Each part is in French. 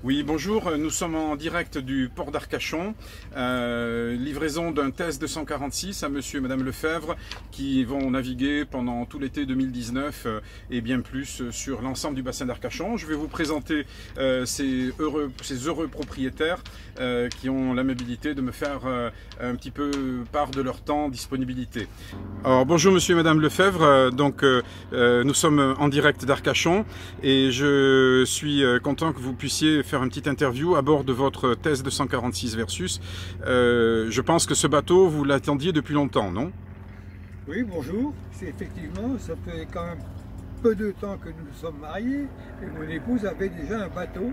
Oui, bonjour, nous sommes en direct du port d'Arcachon, livraison d'un TES 246 à monsieur et madame Lefebvre qui vont naviguer pendant tout l'été 2019 et bien plus sur l'ensemble du bassin d'Arcachon. Je vais vous présenter ces heureux propriétaires qui ont l'amabilité de me faire un petit peu part de leur temps, disponibilité. Alors bonjour monsieur et madame Lefebvre, nous sommes en direct d'Arcachon et je suis content que vous puissiez faire une petite interview à bord de votre TES 246 Versus. Je pense que ce bateau, vous l'attendiez depuis longtemps, non? Oui, bonjour. C'est effectivement, ça fait quand même peu de temps que nous sommes mariés et mon épouse avait déjà un bateau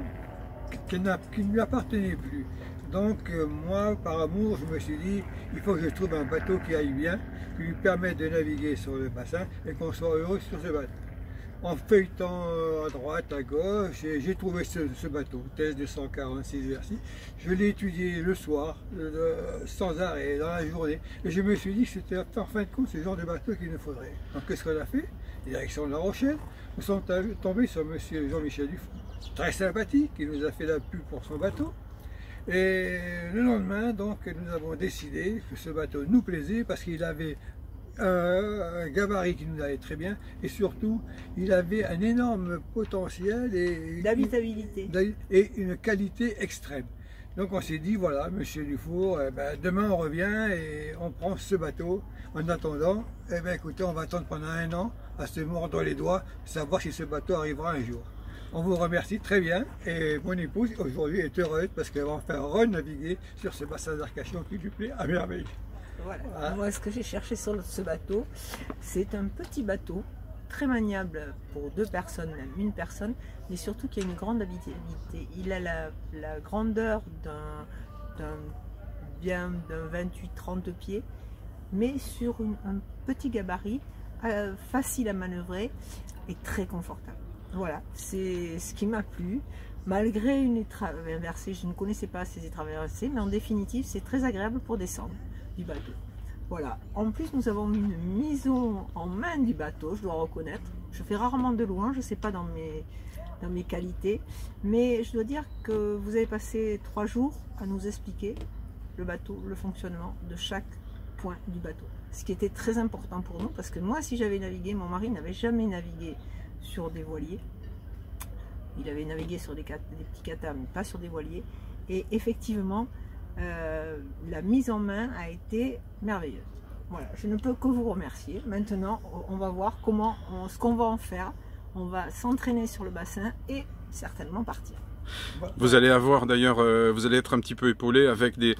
qui ne lui appartenait plus. Donc moi, par amour, je me suis dit, il faut que je trouve un bateau qui aille bien, qui lui permette de naviguer sur le bassin et qu'on soit heureux sur ce bateau. En feuilletant à droite, à gauche, j'ai trouvé ce bateau, TES 246 Versus. Je l'ai étudié le soir, sans arrêt, dans la journée. Et je me suis dit que c'était en fin de compte ce genre de bateau qu'il nous faudrait. Donc qu'est-ce qu'on a fait? Direction de La Rochelle. Nous sommes tombés sur monsieur Jean-Michel Dufour, très sympathique, qui nous a fait la pub pour son bateau. Et le lendemain, donc, nous avons décidé que ce bateau nous plaisait parce qu'il avait un gabarit qui nous allait très bien et surtout il avait un énorme potentiel d'habitabilité et une qualité extrême. Donc on s'est dit voilà monsieur Dufour, demain on revient et on prend ce bateau. En attendant, écoutez, on va attendre pendant un an à se mordre les doigts, savoir si ce bateau arrivera un jour. On vous remercie très bien et mon épouse aujourd'hui est heureuse parce qu'elle va enfin renaviguer sur ce bassin d'Arcachon qui lui plaît à merveille. Voilà. Moi, ce que j'ai cherché sur ce bateau, c'est un petit bateau, très maniable pour deux personnes, même une personne, mais surtout qui a une grande habitabilité. Il a la grandeur d'un 28-30 pieds, mais sur un petit gabarit, facile à manœuvrer et très confortable. Voilà, c'est ce qui m'a plu. Malgré une étrave inversée, je ne connaissais pas ces étraves inversées, mais en définitive, c'est très agréable pour descendre du bateau. Voilà. En plus, nous avons une mise en main du bateau, je dois reconnaître. Je fais rarement de loin, je ne sais pas dans mes qualités, mais je dois dire que vous avez passé 3 jours à nous expliquer le bateau, le fonctionnement de chaque point du bateau. Ce qui était très important pour nous, parce que moi, si j'avais navigué, mon mari n'avait jamais navigué sur des voiliers. Il avait navigué sur des petits katas, mais pas sur des voiliers. Et effectivement, la mise en main a été merveilleuse. Voilà, je ne peux que vous remercier. Maintenant, on va voir ce qu'on va en faire. On va s'entraîner sur le bassin et certainement partir. Vous allez avoir d'ailleurs, vous allez être un petit peu épaulé avec des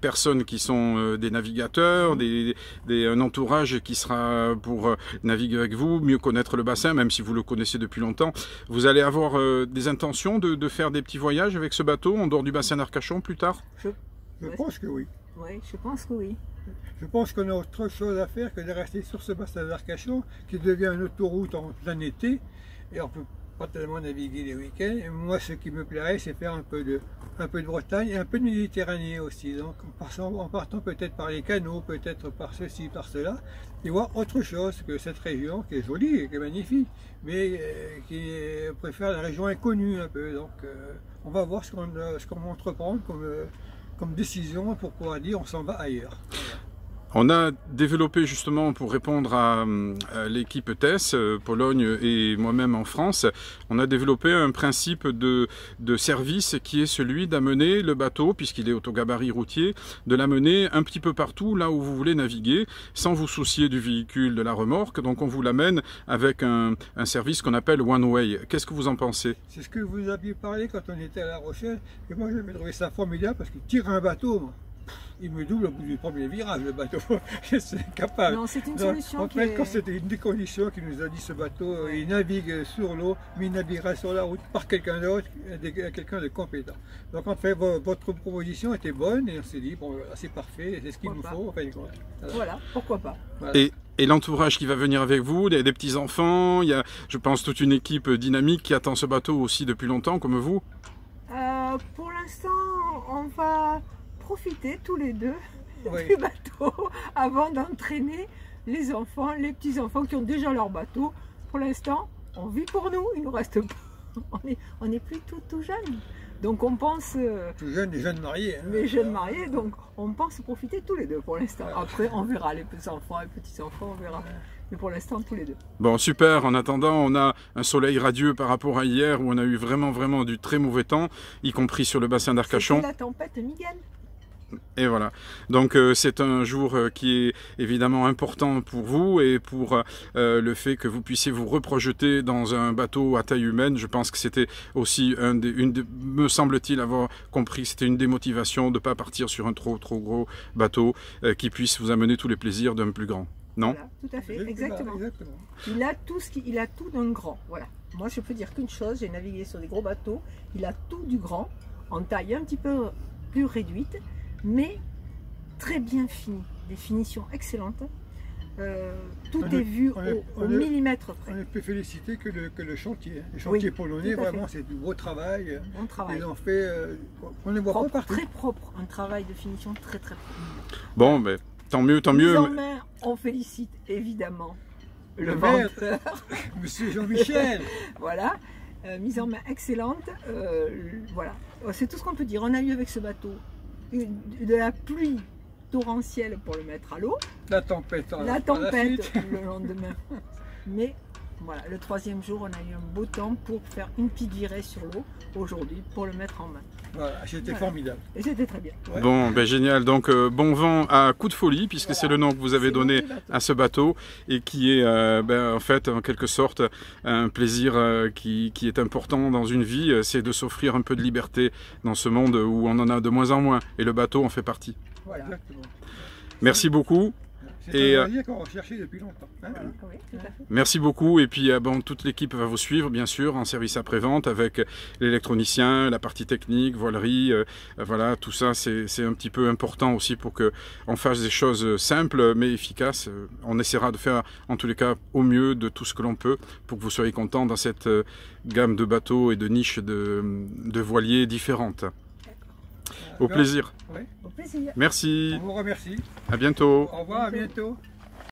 personnes qui sont des navigateurs, un entourage qui sera pour naviguer avec vous, mieux connaître le bassin, même si vous le connaissez depuis longtemps. Vous allez avoir des intentions de faire des petits voyages avec ce bateau en dehors du bassin d'Arcachon plus tard? Je pense que oui. Oui, je pense que oui. Je pense qu'on a autre chose à faire que de rester sur ce bassin d'Arcachon qui devient une autoroute en plein été et on peut pas tellement naviguer les week-ends. Et moi, ce qui me plairait, c'est faire un peu de Bretagne et un peu de Méditerranée aussi. Donc, en partant peut-être par les canaux, peut-être par ceci, par cela, et voir autre chose que cette région qui est jolie et qui est magnifique, mais qui préfère la région inconnue un peu. Donc, on va voir ce qu'on va entreprendre comme décision pour pouvoir dire on s'en va ailleurs. On a développé justement pour répondre à l'équipe TES, Pologne et moi-même en France, on a développé un principe de service qui est celui d'amener le bateau, puisqu'il est autogabarit routier, de l'amener un petit peu partout là où vous voulez naviguer, sans vous soucier du véhicule, de la remorque. Donc on vous l'amène avec un service qu'on appelle One Way. Qu'est-ce que vous en pensez? C'est ce que vous aviez parlé quand on était à La Rochelle, et moi j'avais trouvé ça formidable parce qu'il tire un bateau. Moi. Il me double au bout du premier virage, le bateau. C'est incapable. Non, c'est une solution. Quand c'était une des conditions qu'il nous a dit ce bateau, il navigue sur l'eau, mais il naviguera sur la route par quelqu'un d'autre, quelqu'un de compétent. Donc en fait, votre proposition était bonne et on s'est dit, bon, c'est parfait, c'est ce qu'il nous faut. En fait, voilà, pourquoi pas. Voilà. Et l'entourage qui va venir avec vous, des petits-enfants, il y a, je pense, toute une équipe dynamique qui attend ce bateau aussi depuis longtemps, comme vous? Pour l'instant, on va profiter tous les deux oui. du bateau avant d'entraîner les petits-enfants qui ont déjà leur bateau. Pour l'instant, on vit pour nous, il nous reste on n'est plus tout jeune. Donc on pense... Tout jeune, les jeunes mariés. Hein. Les jeunes mariés, donc on pense profiter tous les deux pour l'instant. Après, on verra les petits-enfants et petits-enfants, on verra. Mais pour l'instant, tous les deux. Bon, super. En attendant, on a un soleil radieux par rapport à hier où on a eu vraiment du très mauvais temps, y compris sur le bassin d'Arcachon. C'est la tempête Miguel. Et voilà, donc c'est un jour qui est évidemment important pour vous et pour le fait que vous puissiez vous reprojeter dans un bateau à taille humaine. Je pense que c'était aussi me semble-t-il avoir compris, c'était une des motivations de ne pas partir sur un trop gros bateau qui puisse vous amener tous les plaisirs d'un plus grand. Non? Voilà, tout à fait, exactement. Il a tout d'un grand, voilà. Moi je peux dire qu'une chose, j'ai navigué sur des gros bateaux, il a tout du grand, en taille un petit peu plus réduite, mais très bien fini, des finitions excellentes. Tout est vu au millimètre près. On ne peut féliciter que le chantier. Le chantier polonais, vraiment, c'est du beau travail. Bon travail. Ils ont fait, on ne les voit pas partout. Très propre, un travail de finition très propre. Bon, ben, tant mieux. Mise en main, on félicite évidemment le vendeur. Monsieur Jean-Michel. Voilà, mise en main excellente. Voilà, c'est tout ce qu'on peut dire. On a eu avec ce bateau de la pluie torrentielle pour le mettre à l'eau. La tempête le lendemain. Mais voilà, le troisième jour, on a eu un beau temps pour faire une petite virée sur l'eau aujourd'hui pour le mettre en main. Voilà, c'était formidable. Et c'était très bien. Ouais. Bon, ben génial. Donc bon vent à Coup de Folie, puisque c'est le nom que vous avez donné à ce bateau et qui est en fait en quelque sorte un plaisir qui est important dans une vie, c'est de s'offrir un peu de liberté dans ce monde où on en a de moins en moins et le bateau en fait partie. Voilà. Exactement. Merci beaucoup. C'est un plaisir qu'on recherchait depuis longtemps. Hein. Oui, tout à fait. Merci beaucoup et puis bon, toute l'équipe va vous suivre bien sûr en service après-vente avec l'électronicien, la partie technique, voilerie, voilà, tout ça c'est un petit peu important aussi pour qu'on fasse des choses simples mais efficaces. On essaiera de faire en tous les cas au mieux de tout ce que l'on peut pour que vous soyez contents dans cette gamme de bateaux et de niches de voiliers différentes. Au plaisir. Oui. Au plaisir. Merci. On vous remercie. À bientôt. Au revoir, à bientôt.